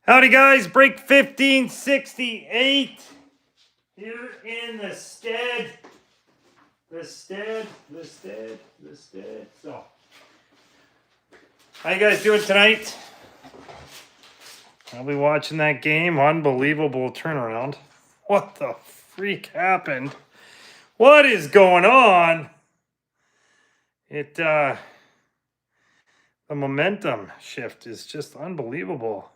Howdy guys, break 1568 here in the stead. So, how you guys doing tonight? I'll be watching that game. Unbelievable turnaround. What the freak happened? What is going on? The momentum shift is just unbelievable.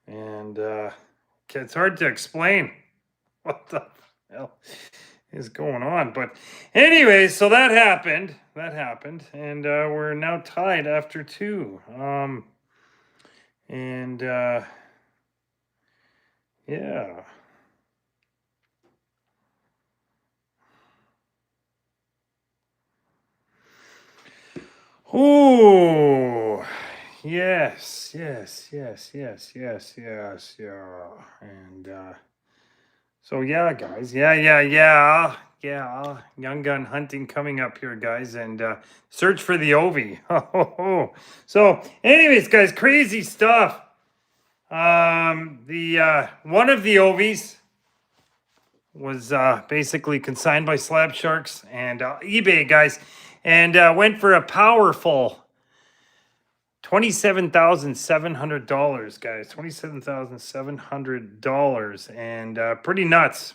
And it's hard to explain what the hell is going on. But anyway, so that happened. And we're now tied after two. Yeah. Oh, yes. Yeah. And so yeah, guys. Yeah. Young gun hunting coming up here, guys, and search for the Ovi. So, anyways, guys, crazy stuff. The one of the Ovies was basically consigned by Slab Sharks and eBay, guys, and went for a powerful $27,700, guys. $27,700, and pretty nuts.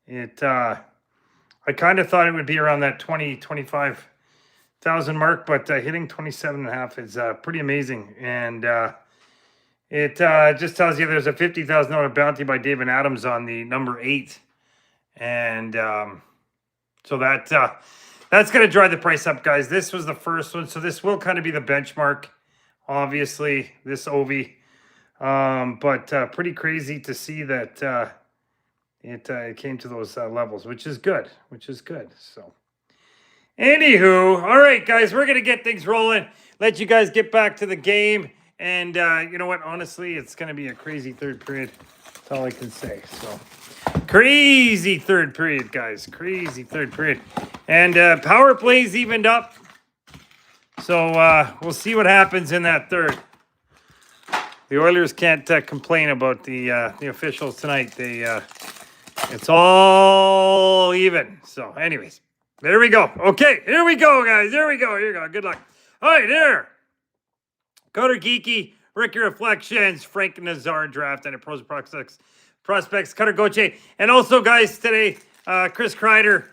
It I kind of thought it would be around that 25,000 mark, but hitting 27.5 is pretty amazing. And it just tells you there's a $50,000 bounty by David Adams on the number 8, and so that's going to drive the price up, guys. This was the first one, so this will kind of be the benchmark, obviously, this Ovi. But pretty crazy to see that it came to those levels, which is good. So, anywho, all right, guys, we're going to get things rolling. Let you guys get back to the game. And you know what? Honestly, it's going to be a crazy third period. That's all I can say. So, crazy third period, guys. Crazy third period. And power plays evened up. So, we'll see what happens in that third. The Oilers can't complain about the officials tonight. It's all even. So, anyways, there we go. Okay, here we go, guys. Here we go. Good luck. All right, here. Cutter Geeky, Ricky Reflections, Frank Nazar draft, and pros and prospects, Cutter Goche. And also, guys, today, Chris Kreider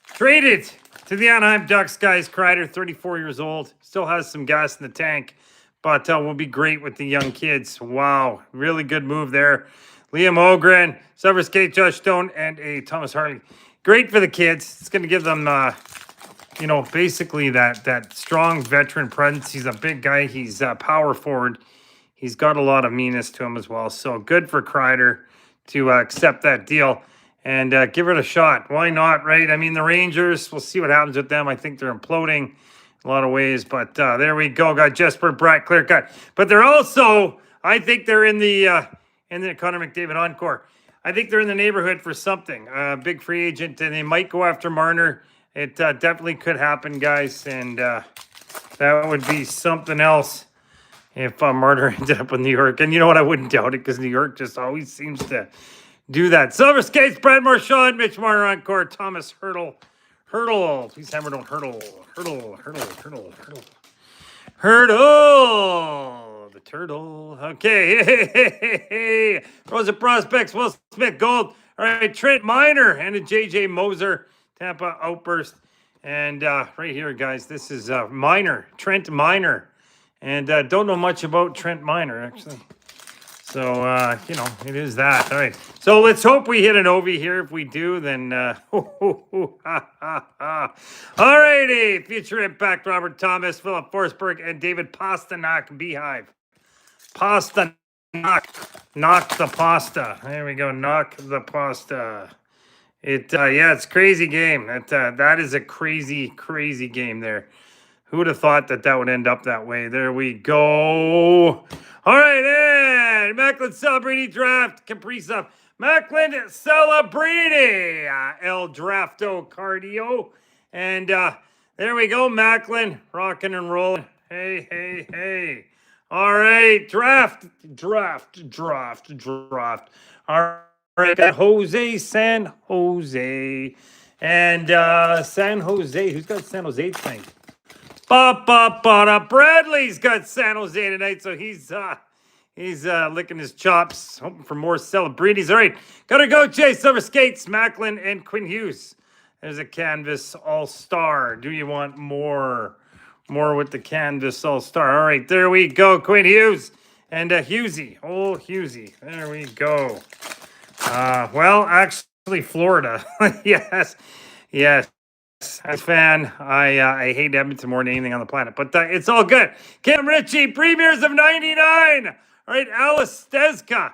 traded to the Anaheim Ducks, guys. Kreider, 34 years old, still has some gas in the tank, but will be great with the young kids. Wow, really good move there. Liam Ogren, Silver Skate, Josh Stone, and a Thomas Harley. Great for the kids. It's going to give them basically that strong veteran presence. He's a big guy. He's a power forward. He's got a lot of meanness to him as well. So good for Kreider to accept that deal and give it a shot. Why not, right? I mean, the Rangers, we'll see what happens with them. I think they're imploding in a lot of ways. But there we go. Got Jesper Bratt, clear cut. But they're also, I think they're in the Connor McDavid encore. I think they're in the neighborhood for something. Big free agent, and they might go after Marner. It definitely could happen, guys, and that would be something else if Marner ended up in New York. And you know what? I wouldn't doubt it, because New York just always seems to do that. Silver Skates, Brad Marchand, Mitch Marner on court, Thomas Hurdle. Please hammer don't hurdle. The turtle. Okay. Hey. Rosa Prospects, Will Smith, gold. All right, Trent Miner and a JJ Moser. Tampa outburst. And right here, guys, this is Trent Miner. And don't know much about Trent Miner, actually. So, it is that. All right. So let's hope we hit an Ovi here. If we do, then all righty. Future Impact, Robert Thomas, Philip Forsberg, and David Pasternak, Beehive. Pasternak. Knock the pasta. There we go. Knock the pasta. It's crazy game. That is a crazy game there. Who would have thought that would end up that way? There we go. All right, and Macklin Celebrini draft, Kaprizov. Macklin Celebrini, El Drafto Cardio. And there we go, Macklin, rocking and rolling. Hey. All right, draft. All right, got Jose San Jose. And San Jose, who's got San Jose tonight? Bradley's got San Jose tonight, so he's licking his chops, hoping for more celebrities. All right, gotta go, Jay. Silver Skates, Macklin, and Quinn Hughes. There's a Canvas All-Star. Do you want more? More with the Canvas All-Star. All right, there we go. Quinn Hughes and Hughesy. Oh, Hughesy. There we go. Well, actually, Florida. Yes. As a fan, I hate Edmonton more than anything on the planet, but it's all good. Kim Ritchie, premiers of '99. All right, Alice Stezka.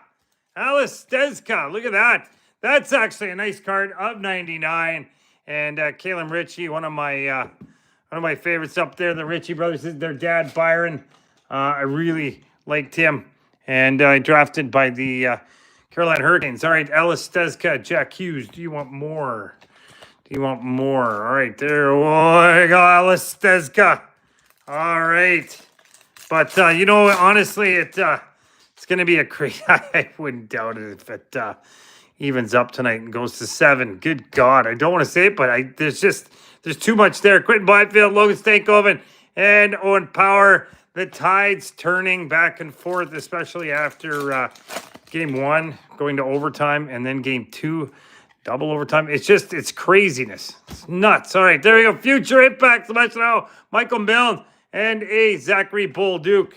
Look at that. That's actually a nice card of '99. And Caleb Ritchie, one of my favorites up there. The Ritchie brothers, their dad Byron. I really liked him, and drafted by the Carolina Hurricanes. All right, Alice Stezka, Jack Hughes. Do you want more? All right, there we go, Alice Stezka. All right. But, honestly, it's going to be a great... I wouldn't doubt it if it evens up tonight and goes to 7. Good God. I don't want to say it, but there's too much there. Quentin Byfield, Logan Stankoven, and Owen Power. The tide's turning back and forth, especially after Game 1 going to overtime, and then Game 2 double overtime. It's craziness. It's nuts. All right, there we go. Future Impact. Now, Michael Milne and a Zachary Bolduc.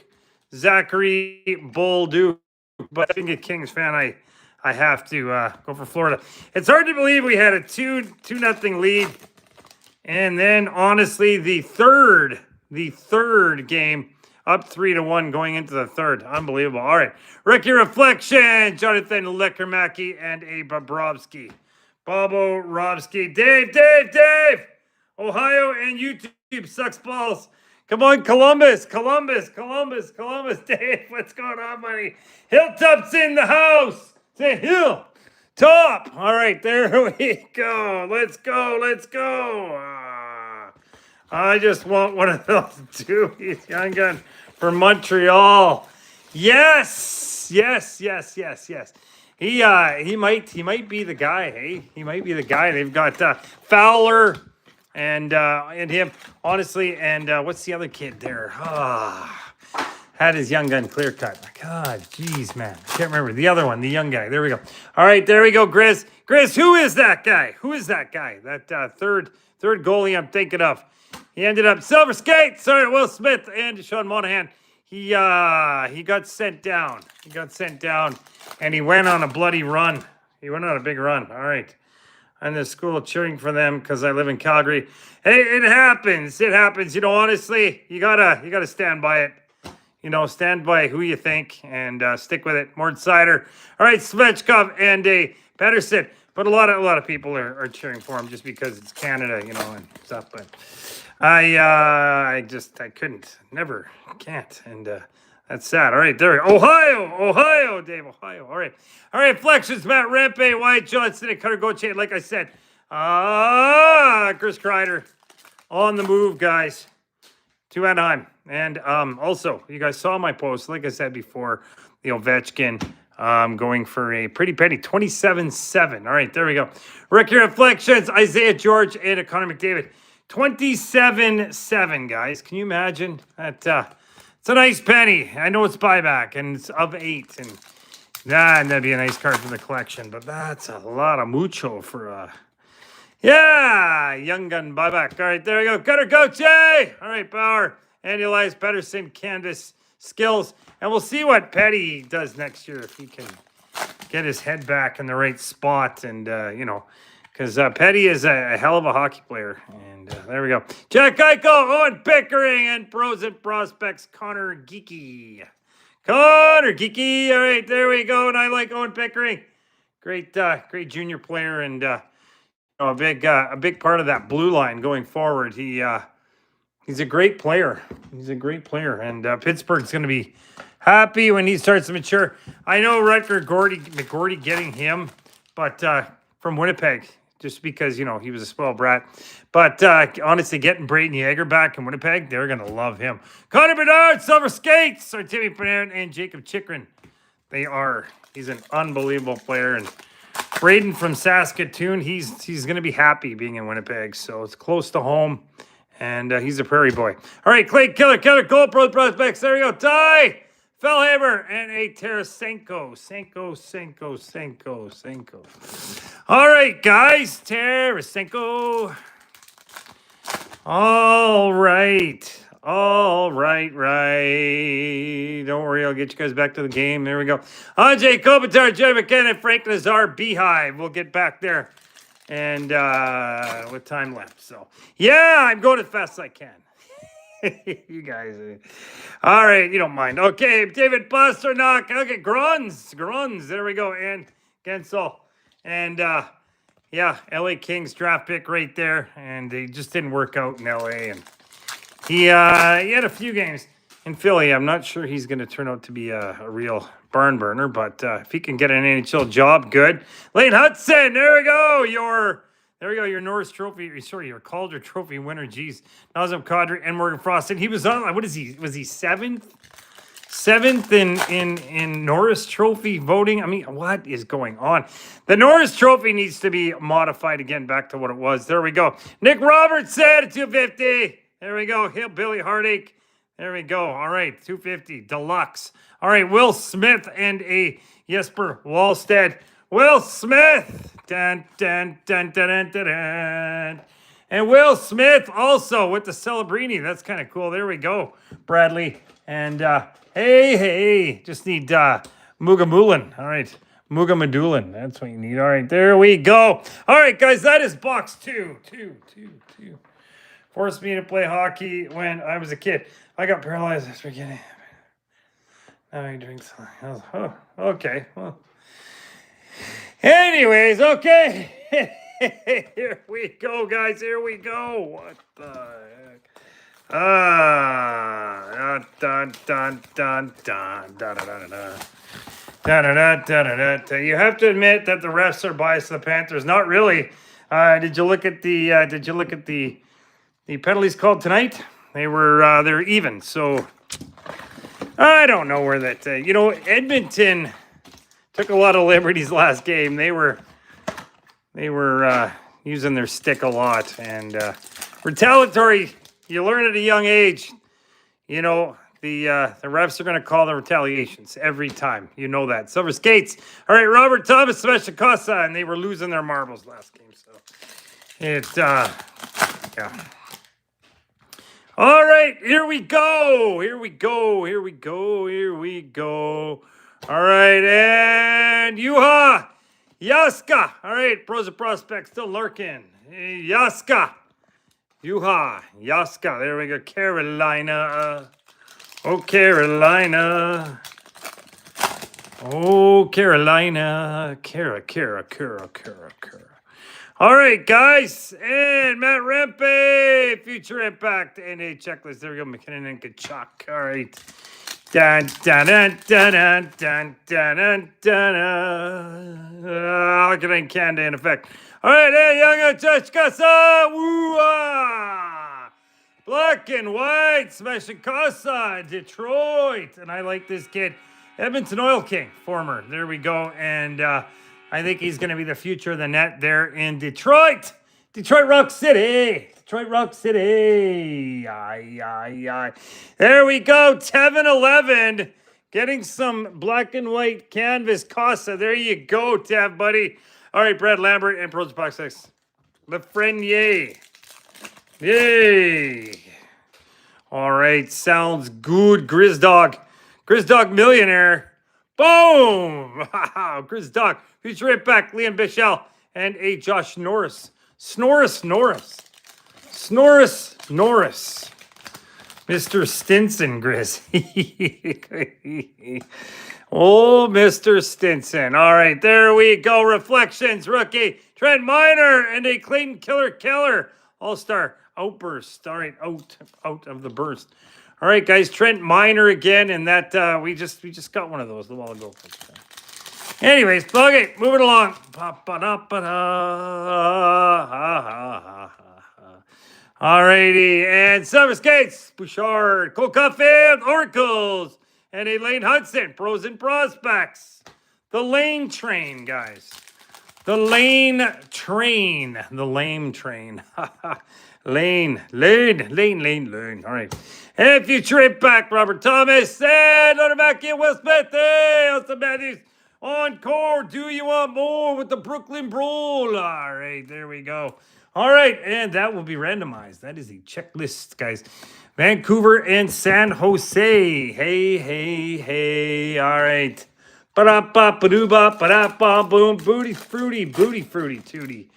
But being a Kings fan, I have to go for Florida. It's hard to believe we had a 2-0 lead. And then, honestly, the third game, up 3-1 going into the third. Unbelievable. All right. Ricky Reflection, Jonathan Leckermacki, and a Bobrovsky. Bobo Robsky. Dave. Ohio and YouTube sucks balls. Come on, Columbus. Dave, what's going on, buddy? Hilltop's in the house. Say Hilltop. All right, there we go. Let's go. I just want one of those two. He's young gun for Montreal. Yes. He might be the guy. Hey, he might be the guy. They've got Fowler and him, honestly. And what's the other kid there? Had his young gun clear cut. God, jeez, man, I can't remember the other one. The young guy. There we go. All right, there we go. Grizz, who is that guy? That third goalie I'm thinking of. He ended up Silver Skate. Sorry, Will Smith and Sean Monahan. He got sent down. And he went on a bloody run. He went on a big run. All right. I'm in the school cheering for them because I live in Calgary. Hey, it happens. Honestly, you gotta stand by it. Stand by who you think and stick with it. Mort Sider. All right, Svechkov and a Pedersen. But a lot of people are cheering for him just because it's Canada, and stuff. But I couldn't, never, can't, and that's sad. All right, there we go. Ohio, Dave, Ohio. All right, Flexions, Matt Rempe, Wyatt Johnson, and Cutter Gauthier. Like I said, Chris Kreider on the move, guys, to Anaheim. And also, you guys saw my post. Like I said before, the Ovechkin going for a pretty penny, 27-7. All right, there we go. Ricky Reflections, Isaiah George, and a Connor McDavid. 27-7, guys. Can you imagine that? It's a nice penny. I know it's buyback, and it's of 8, and that'd be a nice card for the collection. But that's a lot of mucho for young gun buyback. All right, there we go. Cutter Gauthier. All right, Bauer and Elias Pettersson, Canvas skills, and we'll see what Petty does next year if he can get his head back in the right spot, and because Petty is a hell of a hockey player. And there we go. Jack Eichel, Owen Pickering, and pros and prospects, Connor Geeky. All right, there we go. And I like Owen Pickering. Great junior player, and a big part of that blue line going forward. He's a great player. And Pittsburgh's going to be happy when he starts to mature. I know Rutger McGordy getting him, but from Winnipeg. just because, you know, he was a spoiled brat. But honestly, getting Braden Yeager back in Winnipeg, they're going to love him. Connor Bedard, Silver Skates, or Timmy Panarin, and Jacob Chikrin. He's an unbelievable player. And Braden from Saskatoon, he's going to be happy being in Winnipeg. So it's close to home. And he's a prairie boy. All right, Clay Killer, Gold Pro Prospects. There we go. Ty Fellhaber and a Tarasenko. Senko. All right, guys. Tarasenko. All right. Don't worry, I'll get you guys back to the game. There we go. Ajay Kopitar, Jerry McKenna, Frank Nazar, Beehive. We'll get back there. And with time left. So, yeah, I'm going as fast as I can. You guys. All right, you don't mind. Okay, David Pasternak. Okay, Gruns. There we go. And Gensel. And, yeah, LA Kings draft pick right there. And he just didn't work out in LA. And he had a few games in Philly. I'm not sure he's going to turn out to be a real barn burner, but if he can get an NHL job, good. Lane Hudson, there we go. Your Norris Trophy, your Calder Trophy winner. Geez, Nazem Kadri and Morgan Frost. And he was on, what is he? Was he seventh in Norris Trophy voting? I mean, what is going on? The Norris Trophy needs to be modified again back to what it was. There we go. Nick Robertson at 250. There we go. Hillbilly Heartache. There we go. All right, 250 Deluxe. All right, Will Smith and a Jesper Wallstead. Will Smith. Dun, dun, dun, dun, dun, dun, dun. And Will Smith also with the Celebrini. That's kind of cool. There we go, Bradley. And hey, just need Mugamulin. All right, Mugamadulin. That's what you need. All right, there we go. All right, guys, that is box two. Forced me to play hockey when I was a kid. I got paralyzed after getting. Now he drinks. Oh, okay. Well. Anyways, okay. Here we go, guys. Here we go. What the heck? Dun. You have to admit that the refs are biased to the Panthers. Not really. Did you look at the penalties called tonight? They're even. So I don't know where that. Edmonton took a lot of liberties last game. They were using their stick a lot and retaliatory. You learn at a young age. The refs are going to call the retaliations every time. You know that. Silver Skates. All right, Robert Thomas, Sebastian Cossa, and they were losing their marbles last game. So it's yeah. All right, here we go. All right, and Juha Jaska. All right, Pros and Prospects still lurking. Jaska. Juha Jaska. There we go. Carolina. Oh, Carolina. Kara. All right, guys. And Matt Rempe, Future Impact, and a checklist. There we go. McKinnon and Kachuk. All right. Dun. Marketing Canada in effect. All right, hey, young Chachkasa. Woo-ah. Black and white. Smashing Casa. Detroit. And I like this kid. Edmonton Oil King, former. There we go. And I think he's going to be the future of the net there in Detroit. Detroit Rock City. Aye. There we go. Tevin 11. Getting some black and white canvas Casa. There you go, Tev, buddy. All right, Brad Lambert and Pros Box 6. Lafreniere. Yay. All right, sounds good. Grizdog Millionaire. Boom! Wow, Grizdog. Future Impact, Liam Bichelle, and a Josh Norris. Snorris. Mr. Stinson, Grizz. Oh, Mr. Stinson. All right, there we go. Reflections, rookie. Trent Miner and a Clayton Keller. All-star outburst. All right, out of the burst. All right, guys, Trent Miner again, and that we just got one of those a while ago. Anyways, plug it. Moving along. Alrighty, and Summer Skates, Bouchard, Cole Cuffield, Oracles, and Elaine Hudson, Pros and Prospects. The Lane Train, guys. The Lane Train. The Lame Train. Lane. All right. And Future Impact, Robert Thomas, and Leonard Mackey, Will Smith, hey, Austin Matthews. Encore, do you want more with the Brooklyn Brawl? All right, there we go. All right, and that will be randomized. That is a checklist, guys. Vancouver and San Jose. Hey. All right. Ba-da-ba-ba-doo-ba, ba-da-ba-boom. Booty, fruity, tooty,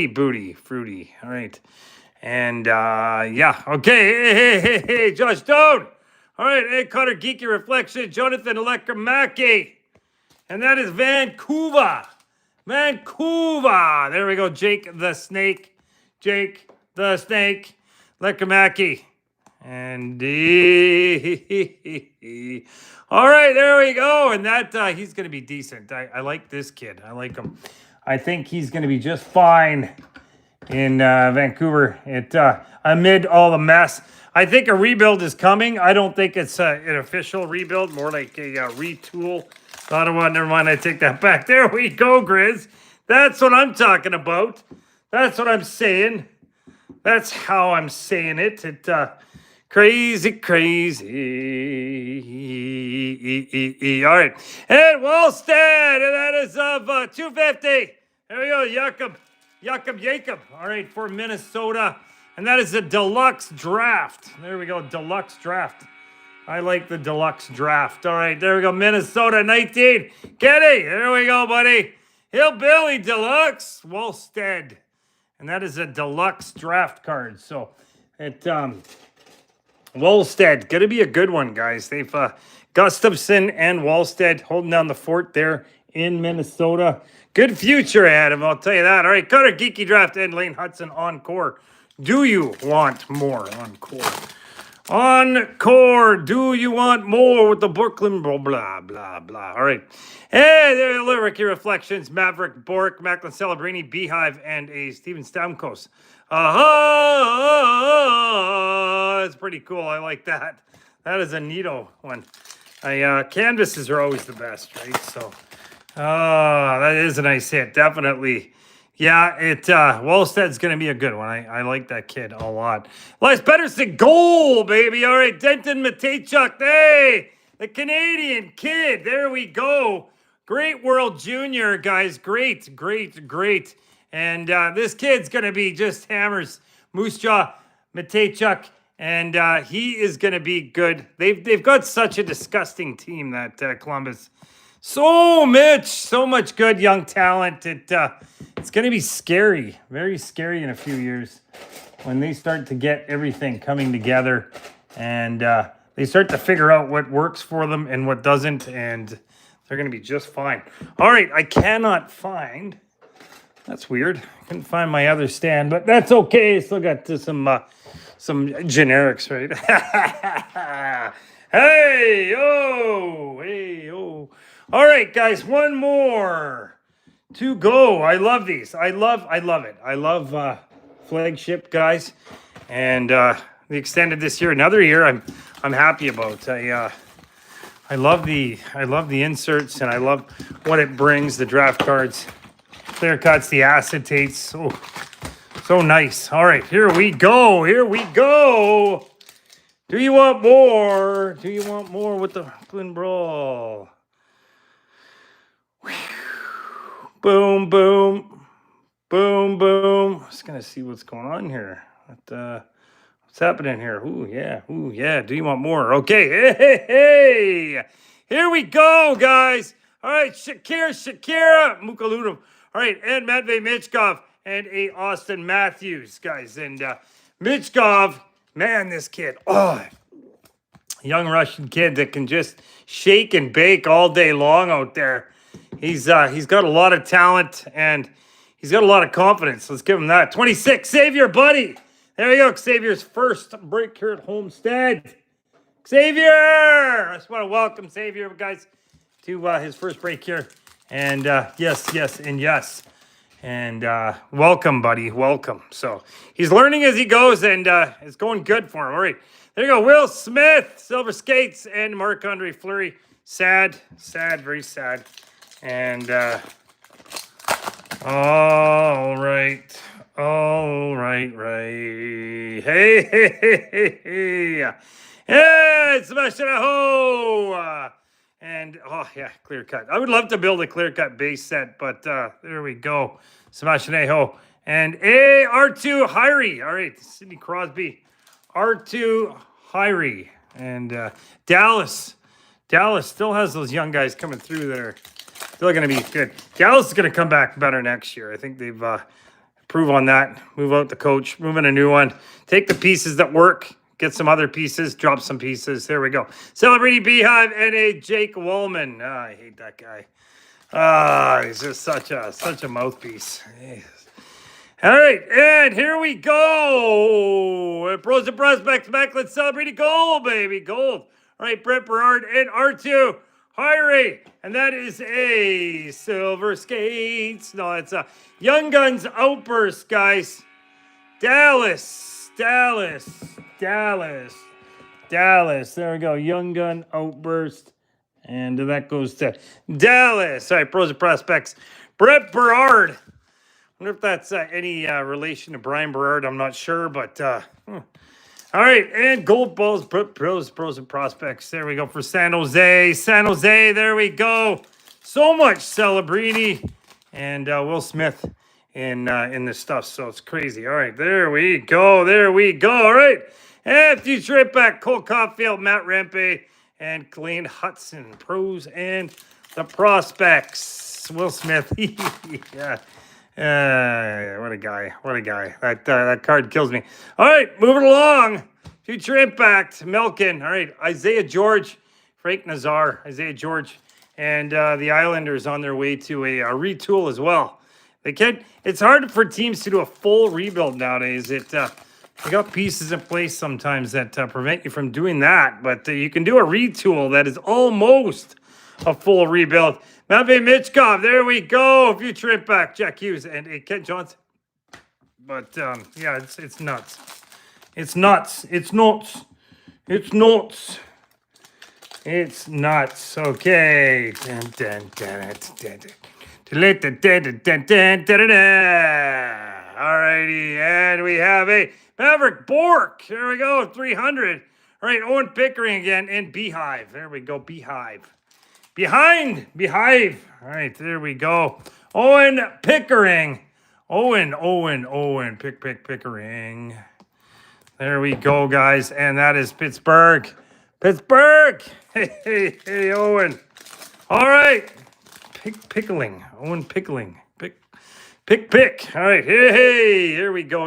booty, fruity. All right. And, yeah. Okay. Hey, Josh Stone. All right. Hey, Connor Geeky Reflection. Jonathan Electromacki. And that is Vancouver. There we go. Jake the Snake. Electromacki. And all right, there we go. And that he's going to be decent. I like this kid. I like him. I think he's going to be just fine in Vancouver. Amid all the mess. I think a rebuild is coming. I don't think it's an official rebuild, more like a retool. Ottawa, never mind, I take that back. There we go, Grizz. That's what I'm talking about. That's what I'm saying. That's how I'm saying it. Crazy. All right. And Wallstead, and that is of 250. There we go, Jacob. All right, for Minnesota. And that is a deluxe draft. There we go, deluxe draft. I like the deluxe draft. All right, there we go. Minnesota 19. Kenny, there we go, buddy. Hillbilly Deluxe, Wallstead. And that is a deluxe draft card. So, Wallstead, going to be a good one, guys. They've Gustafson and Wallstead holding down the fort there in Minnesota. Good future ahead of them, I'll tell you that. All right, Cutter Geeky Draft and Lane Hudson Encore. Do you want more Encore? Encore, do you want more with the Brooklyn, blah, blah, blah. All right. Hey, there are Ricky Reflections, Maverick, Bork, Macklin Celebrini, Beehive, and a Steven Stamkos. That's pretty cool. I like that. That is a neato one. Canvases are always the best, right? So, that is a nice hit. Definitely. Yeah, Wallstead's going to be a good one. I like that kid a lot. Elias Pettersson, goal, baby. All right, Denton Matejchuk. Hey, the Canadian kid. There we go. Great World Junior, guys. Great. And this kid's going to be just hammers. Moose Jaw, Matejchuk, and he is going to be good. They've got such a disgusting team, that Columbus. So much good young talent. It's going to be scary, very scary in a few years when they start to get everything coming together and they start to figure out what works for them and what doesn't, and they're going to be just fine. All right, I cannot find. That's weird. I couldn't find my other stand, but that's okay. Still got some generics, right? Hey, oh. All right, guys, one more to go. I love these. I love it. I love flagship, guys, and the extended this year. Another year, I'm happy about. I love the inserts, and I love what it brings. The draft cards, clear cuts, the acetates. So nice. All right, here we go. Do you want more? With the Brooklyn Brawl? Boom. Just gonna see what's going on here. What's happening here? Ooh, yeah. Do you want more? Okay. Hey. Here we go, guys. All right, Shakira, Mukaludo. All right, and Matvey Michkov and a Austin Matthews, guys. And Michkov, man, this kid. Young Russian kid that can just shake and bake all day long out there. He's got a lot of talent and he's got a lot of confidence. Let's give him that. 26, Xavier, buddy. There you go. Xavier's first break here at Holmestead. Xavier! I just want to welcome Xavier, guys, to his first break here And yes, and yes. And welcome, buddy. Welcome. So he's learning as he goes, and it's going good for him. All right. There you go. Will Smith, Silver Skates, and Marc-Andre Fleury. Sad, very sad. And all right. Hey. Hey, Sebastian Aho. And oh yeah, clear cut. I would love to build a clear cut base set, but there we go. Sebastian Aho and R2 Hyrie. All right, Sidney Crosby, R2 Hyrie, and Dallas. Dallas still has those young guys coming through that are still going to be good. Dallas is going to come back better next year. I think they've improved on that. Move out the coach, move in a new one. Take the pieces that work. Get some other pieces, drop some pieces. There we go. Celebrating Beehive and a Jake Wallman. I hate that guy. He's just such a mouthpiece. All right, and here we go. Pros and prospects back. Let's celebrate a gold, baby. Gold. All right, Brett Berard and R2 Hyrie. And that is a Silver Skates. No, it's a Young Guns Outburst, guys. Dallas. There we go. Young Gun Outburst. And that goes to Dallas. All right, pros and prospects. Brett Berard. I wonder if that's any relation to Brian Berard. I'm not sure, but all right, and gold balls, pros and prospects. There we go for San Jose. There we go. So much Celebrini and Will Smith in this stuff, so it's crazy. All right, there we go. All right, and future impact, Cole Caulfield, Matt Rempe, and Colleen Hudson. Pros and the prospects. Will Smith. Yeah. What a guy. That card kills me. All right, moving along. Future impact, Melkin. All right, Isaiah George, Frank Nazar, Isaiah George, and the Islanders on their way to a retool as well. It's hard for teams to do a full rebuild nowadays. You got pieces in place sometimes that prevent you from doing that, but you can do a retool that is almost a full rebuild. Matvey Michkov, there we go. Future impact, Jack Hughes and Kent Johnson. But yeah, it's nuts. It's nuts. Okay. Alrighty, and we have a Maverick Bork. There we go, 300. All right, Owen Pickering again, and Beehive. There we go, Beehive. Behive. All right, there we go. Owen Pickering. Pickering. There we go, guys, and that is Pittsburgh. Hey, Owen. All right. Pickling. Owen Pickling. Pick. All right. Hey. Here we go.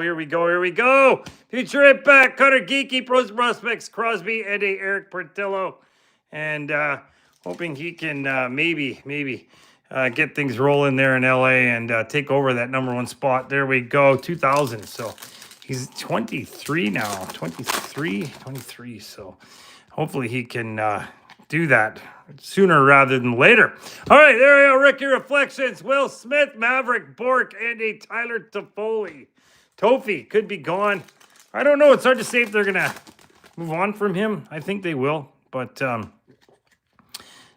Future impact. Cutter Geeky. Pros and prospects. Crosby and a Eric Portillo. And hoping he can maybe get things rolling there in LA and take over that number one spot. There we go. 2000. So he's 23 now. 23. So hopefully he can do that sooner rather than later. All right, there we go. Ricky Reflections, Will Smith, Maverick Bork, and a Tyler Toffoli. Toffee could be gone. I don't know. It's hard to say if they're going to move on from him. I think they will. But,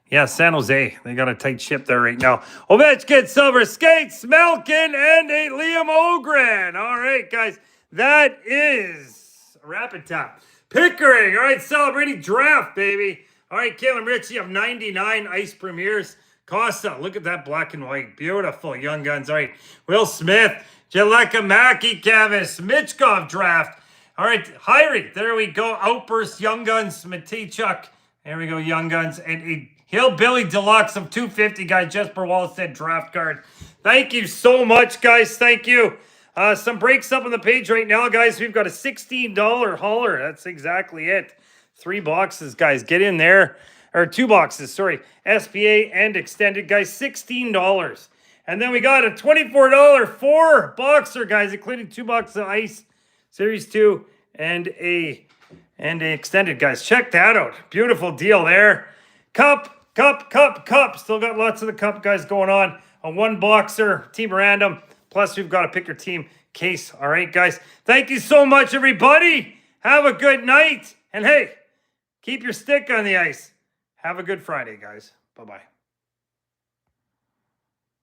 yeah, San Jose. They got a tight ship there right now. Ovechkin, Silver Skates, Malkin, and a Liam Ogren. All right, guys. That is a rapid tap. Pickering. All right, celebrating draft, baby. All right, Kalen Ritchie of 99 Ice Premiers. Costa, look at that black and white. Beautiful Young Guns. All right, Will Smith, Jaleka Mackey, Kavis, Michkov draft. All right, Hyrie, there we go. Outburst, Young Guns, Matejchuk. There we go, Young Guns. And a Hillbilly Deluxe of 250, guys. Jesper Wallstead draft card. Thank you so much, guys. Thank you. Some breaks up on the page right now, guys. We've got a $16 hauler. That's exactly it. 3 boxes, guys. Get in there. Or 2 boxes, sorry. SPA and extended, guys. $16. And then we got a $24 4-boxer, guys, including 2 boxes of ice, Series 2, and a extended, guys. Check that out. Beautiful deal there. Cup Cup. Still got lots of the cup guys going on. A one boxer, team random. Plus, we've got to pick your team case. All right, guys. Thank you so much, everybody. Have a good night. And hey, keep your stick on the ice. Have a good Friday, guys. Bye-bye.